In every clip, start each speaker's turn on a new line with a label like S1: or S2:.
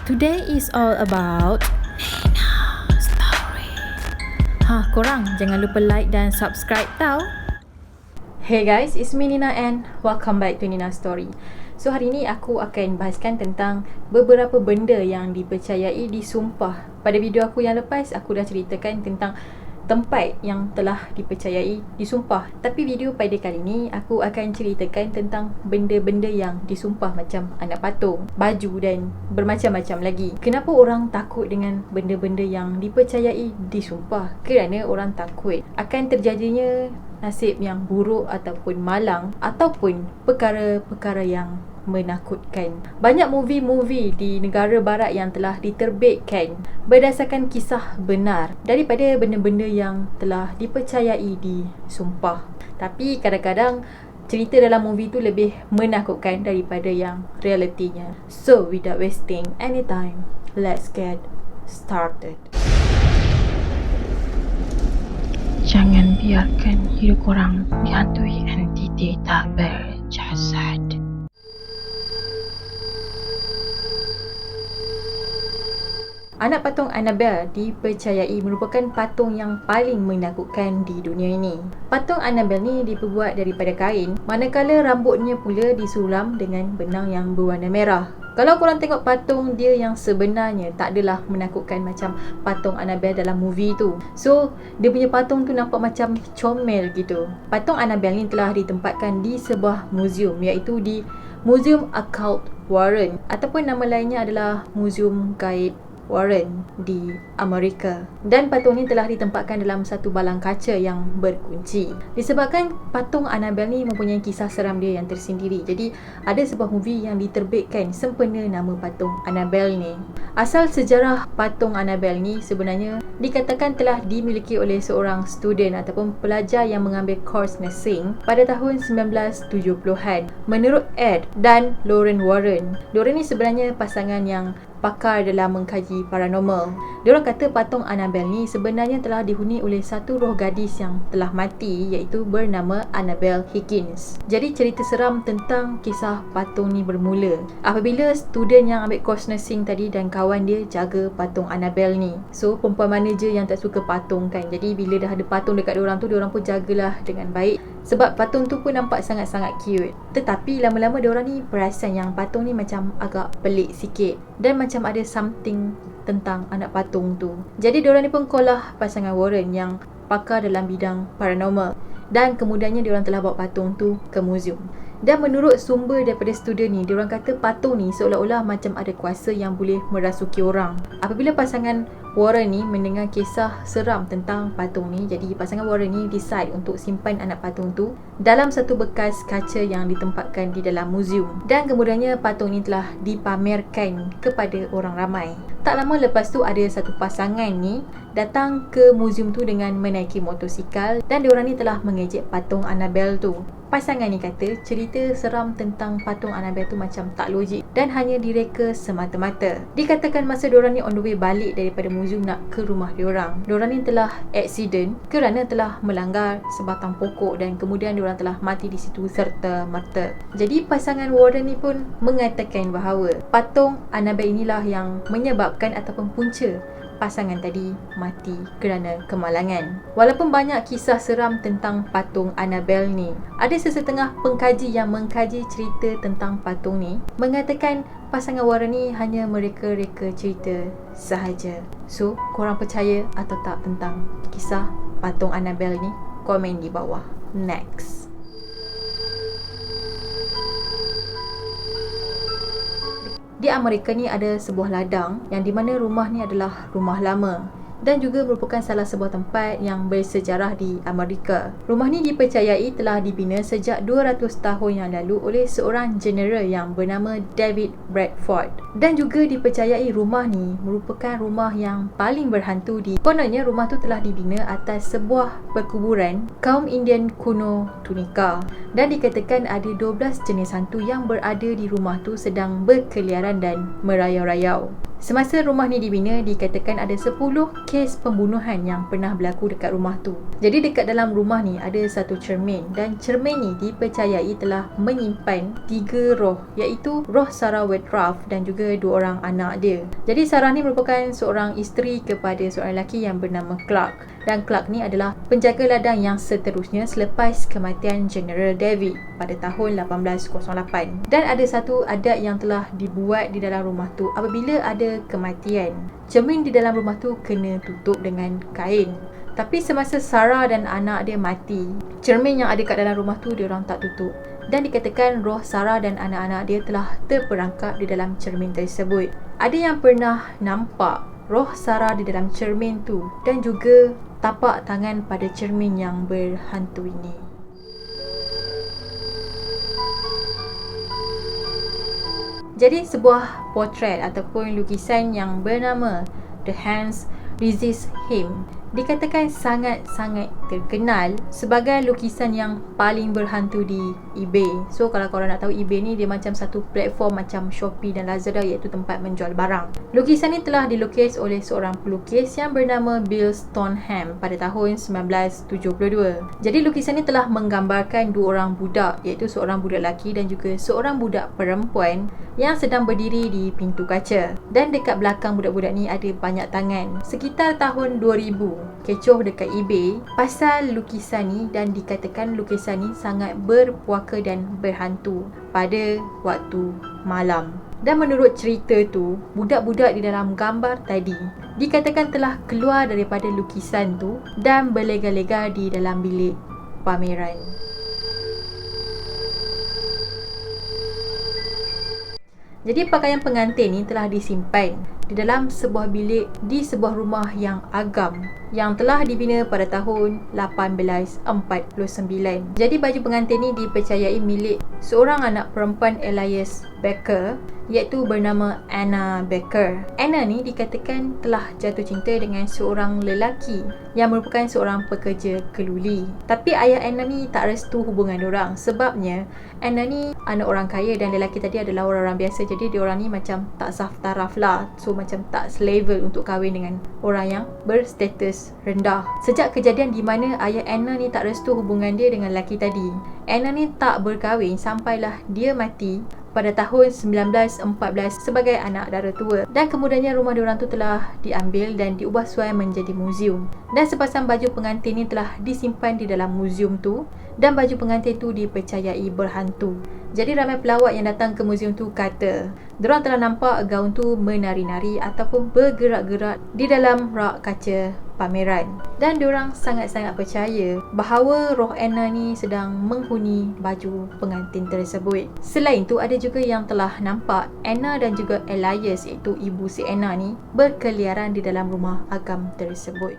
S1: Today is all about Nina Story. Korang jangan lupa like dan subscribe tau. Hey guys, it's me Nina and welcome back to Nina Story. So hari ni aku akan bahaskan tentang beberapa benda yang dipercayai disumpah. Pada video aku yang lepas, aku dah ceritakan tentang tempat yang telah dipercayai disumpah. Tapi video pada kali ni aku akan ceritakan tentang benda-benda yang disumpah, macam anak patung, baju dan bermacam-macam lagi. Kenapa orang takut dengan benda-benda yang dipercayai disumpah? Kerana orang takut akan terjadinya nasib yang buruk ataupun malang ataupun perkara-perkara yang menakutkan. Banyak movie-movie di negara barat yang telah diterbitkan berdasarkan kisah benar daripada benda-benda yang telah dipercayai disumpah. Tapi kadang-kadang cerita dalam movie tu lebih menakutkan daripada yang realitinya. So without wasting any time, let's get started.
S2: Jangan biarkan hidup korang dihantui entiti tak berjasad.
S1: Anak patung Annabelle dipercayai merupakan patung yang paling menakutkan di dunia ini. Patung Annabelle ni diperbuat daripada kain, manakala rambutnya pula disulam dengan benang yang berwarna merah. Kalau korang tengok patung dia yang sebenarnya, tak adalah menakutkan macam patung Annabelle dalam movie tu. So, dia punya patung tu nampak macam comel gitu. Patung Annabelle ni telah ditempatkan di sebuah muzium, iaitu di Museum Occult Warren, ataupun nama lainnya adalah Museum Gaib Warren di Amerika. Dan patung ni telah ditempatkan dalam satu balang kaca yang berkunci. Disebabkan patung Annabelle ni mempunyai kisah seram dia yang tersendiri, jadi ada sebuah movie yang diterbitkan sempena nama patung Annabelle ni. Asal sejarah patung Annabelle ni sebenarnya dikatakan telah dimiliki oleh seorang student ataupun pelajar yang mengambil kurs nursing pada tahun 1970-an. Menurut Ed dan Lauren Warren, diorang ni sebenarnya pasangan yang pakar dalam mengkaji paranormal. Diorang kata patung Annabelle ni sebenarnya telah dihuni oleh satu roh gadis yang telah mati, iaitu bernama Annabelle Higgins. Jadi cerita seram tentang kisah patung ni bermula apabila student yang ambil course nursing tadi dan kawan dia jaga patung Annabelle ni. So perempuan mana je yang tak suka patung kan. Jadi bila dah ada patung dekat diorang tu, diorang pun jagalah dengan baik, sebab patung tu pun nampak sangat-sangat cute. Tetapi lama-lama diorang ni perasan yang patung ni macam agak pelik sikit dan macam ada something tentang anak patung tu. Jadi diorang ni pun call lah pasangan Warren yang pakar dalam bidang paranormal, dan kemudiannya diorang telah bawa patung tu ke muzium. Dan menurut sumber daripada student ni, diorang kata patung ni seolah-olah macam ada kuasa yang boleh merasuki orang. Apabila pasangan Warren ni mendengar kisah seram tentang patung ni, jadi pasangan Warren ni decide untuk simpan anak patung tu dalam satu bekas kaca yang ditempatkan di dalam muzium. Dan kemudiannya patung ni telah dipamerkan kepada orang ramai. Tak lama lepas tu ada satu pasangan ni datang ke muzium tu dengan menaiki motosikal, dan diorang ni telah mengejek patung Annabelle tu. Pasangan ni kata cerita seram tentang patung Annabelle tu macam tak logik dan hanya direka semata-mata. Dikatakan masa diorang ni on the way balik daripada muzium nak ke rumah diorang ni telah accident kerana telah melanggar sebatang pokok, dan kemudian diorang telah mati di situ serta-merta. Jadi pasangan Warren ni pun mengatakan bahawa patung Annabelle inilah yang menyebabkan ataupun punca pasangan tadi mati kerana kemalangan. Walaupun banyak kisah seram tentang patung Annabelle ni, ada sesetengah pengkaji yang mengkaji cerita tentang patung ni mengatakan pasangan Warren ni hanya mereka-reka cerita sahaja. So, korang percaya atau tak tentang kisah patung Annabelle ni? Komen di bawah. Next. Di Amerika ni ada sebuah ladang yang di mana rumah ni adalah rumah lama dan juga merupakan salah sebuah tempat yang bersejarah di Amerika. Rumah ni dipercayai telah dibina sejak 200 tahun yang lalu oleh seorang general yang bernama David Bradford, dan juga dipercayai rumah ni merupakan rumah yang paling berhantu di. Kononnya rumah tu telah dibina atas sebuah perkuburan kaum Indian kuno Tunica, dan dikatakan ada 12 jenis hantu yang berada di rumah tu sedang berkeliaran dan merayau-rayau. Semasa rumah ni dibina, dikatakan ada 10 kes pembunuhan yang pernah berlaku dekat rumah tu. Jadi dekat dalam rumah ni ada satu cermin, dan cermin ni dipercayai telah menyimpan 3 roh, iaitu roh Sarah Woodruff dan juga 2 orang anak dia. Jadi Sarah ni merupakan seorang isteri kepada seorang lelaki yang bernama Clark, dan Clark ni adalah penjaga ladang yang seterusnya selepas kematian General David pada tahun 1808. Dan ada satu adat yang telah dibuat di dalam rumah tu. Apabila ada kematian, cermin di dalam rumah tu kena tutup dengan kain. Tapi semasa Sarah dan anak dia mati, cermin yang ada kat dalam rumah tu diorang tak tutup. Dan dikatakan roh Sarah dan anak-anak dia telah terperangkap di dalam cermin tersebut. Ada yang pernah nampak roh Sarah di dalam cermin tu, dan juga tapak tangan pada cermin yang berhantu ini. Jadi sebuah potret ataupun lukisan yang bernama The Hands Resist Him dikatakan sangat-sangat terkenal sebagai lukisan yang paling berhantu di eBay. So kalau korang nak tahu, eBay ni dia macam satu platform macam Shopee dan Lazada, iaitu tempat menjual barang. Lukisan ni telah dilukis oleh seorang pelukis yang bernama Bill Stoneham pada tahun 1972. Jadi lukisan ni telah menggambarkan 2 orang budak, iaitu seorang budak lelaki dan juga seorang budak perempuan yang sedang berdiri di pintu kaca. Dan dekat belakang budak-budak ni ada banyak tangan. Sekitar tahun 2000 kecoh dekat eBay pasal lukisan ni, dan dikatakan lukisan ni sangat berpuaka dan berhantu pada waktu malam. Dan menurut cerita tu, budak-budak di dalam gambar tadi dikatakan telah keluar daripada lukisan tu dan berlega-lega di dalam bilik pameran. Jadi pakaian pengantin ni telah disimpan di dalam sebuah bilik di sebuah rumah yang agam yang telah dibina pada tahun 1849. Jadi baju pengantin ni dipercayai milik seorang anak perempuan Elias Becker, iaitu bernama Anna Becker. Anna ni dikatakan telah jatuh cinta dengan seorang lelaki yang merupakan seorang pekerja keluli. Tapi ayah Anna ni tak restu hubungan diorang. Sebabnya Anna ni anak orang kaya dan lelaki tadi adalah orang-orang biasa. Jadi diorang ni macam tak saf taraf lah. So macam tak selevel untuk kahwin dengan orang yang berstatus rendah. Sejak kejadian di mana ayah Anna ni tak restu hubungan dia dengan lelaki tadi, Anna ni tak berkahwin sampailah dia mati pada tahun 1914 sebagai anak dara tua. Dan kemudiannya rumah diorang tu telah diambil dan diubah suai menjadi muzium. Dan sepasang baju pengantin ni telah disimpan di dalam muzium tu, dan baju pengantin tu dipercayai berhantu. Jadi ramai pelawat yang datang ke muzium tu kata diorang telah nampak gaun tu menari-nari ataupun bergerak-gerak di dalam rak kaca pameran. Dan diorang sangat-sangat percaya bahawa roh Anna ni sedang menghuni baju pengantin tersebut. Selain tu ada juga yang telah nampak Anna dan juga Elias, iaitu ibu si Anna ni, berkeliaran di dalam rumah agam tersebut.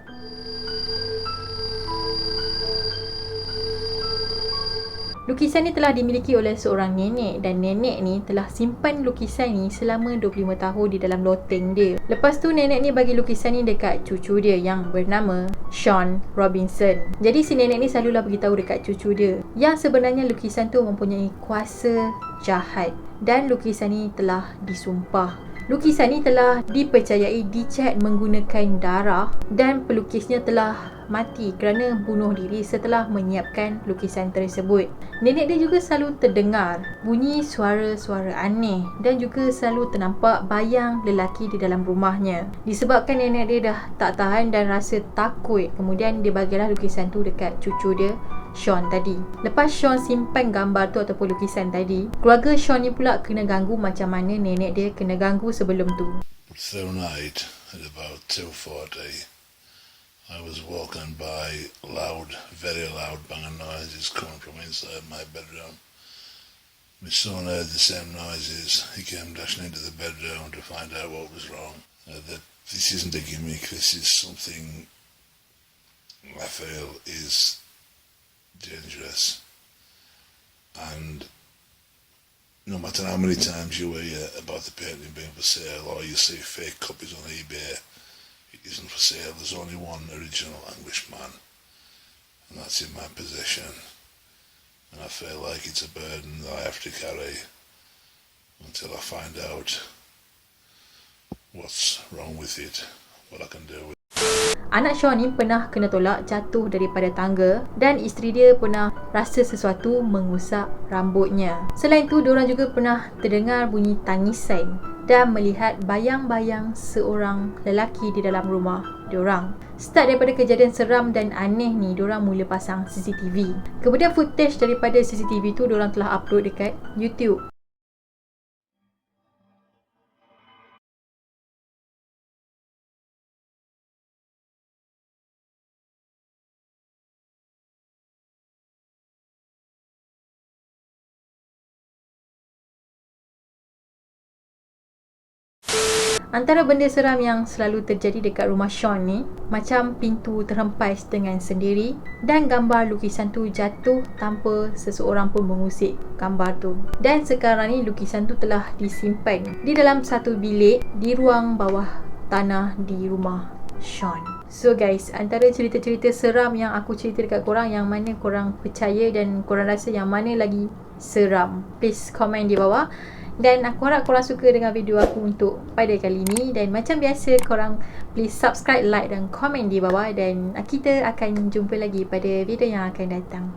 S1: Lukisan ni telah dimiliki oleh seorang nenek, dan nenek ni telah simpan lukisan ni selama 25 tahun di dalam loteng dia. Lepas tu nenek ni bagi lukisan ni dekat cucu dia yang bernama Sean Robinson. Jadi si nenek ni selalulah beritahu dekat cucu dia yang sebenarnya lukisan tu mempunyai kuasa jahat, dan lukisan ni telah disumpah. Lukisan ni telah dipercayai dicat menggunakan darah, dan pelukisnya telah mati kerana bunuh diri setelah menyiapkan lukisan tersebut. Nenek dia juga selalu terdengar bunyi suara-suara aneh, dan juga selalu ternampak bayang lelaki di dalam rumahnya. Disebabkan nenek dia dah tak tahan dan rasa takut, kemudian dia bagilah lukisan tu dekat cucu dia, Sean tadi. Lepas Sean simpan gambar tu ataupun lukisan tadi, keluarga Sean ni pula kena ganggu macam mana nenek dia kena ganggu sebelum tu.
S3: So night at about 2:40, I was walking by very loud banging noises coming from inside my bedroom. My son heard the same noises. He came dashing into the bedroom to find out what was wrong. That this isn't a gimmick, this is something I feel is dangerous. And no matter how many times you hear about the painting being for sale, or you see fake copies on eBay, it isn't for sale. There's only one original Englishman, and that's in my possession. And I feel like it's a burden that I have to carry until I find out what's wrong with it, what I can do with it.
S1: Anak Sean ni pernah kena tolak jatuh daripada tangga dan isteri dia pernah rasa sesuatu mengusap rambutnya. Selain tu, diorang juga pernah terdengar bunyi tangisan dan melihat bayang-bayang seorang lelaki di dalam rumah diorang. Start daripada kejadian seram dan aneh ni, diorang mula pasang CCTV. Kemudian footage daripada CCTV tu diorang telah upload dekat YouTube. Antara benda seram yang selalu terjadi dekat rumah Sean ni, macam pintu terhempas dengan sendiri dan gambar lukisan tu jatuh tanpa seseorang pun mengusik gambar tu. Dan sekarang ni lukisan tu telah disimpan di dalam satu bilik di ruang bawah tanah di rumah Sean. So guys, antara cerita-cerita seram yang aku cerita dekat korang, yang mana korang percaya dan korang rasa yang mana lagi seram, please komen di bawah. Dan aku harap korang suka dengan video aku untuk pada kali ni. Dan macam biasa, korang please subscribe, like dan komen di bawah. Dan kita akan jumpa lagi pada video yang akan datang.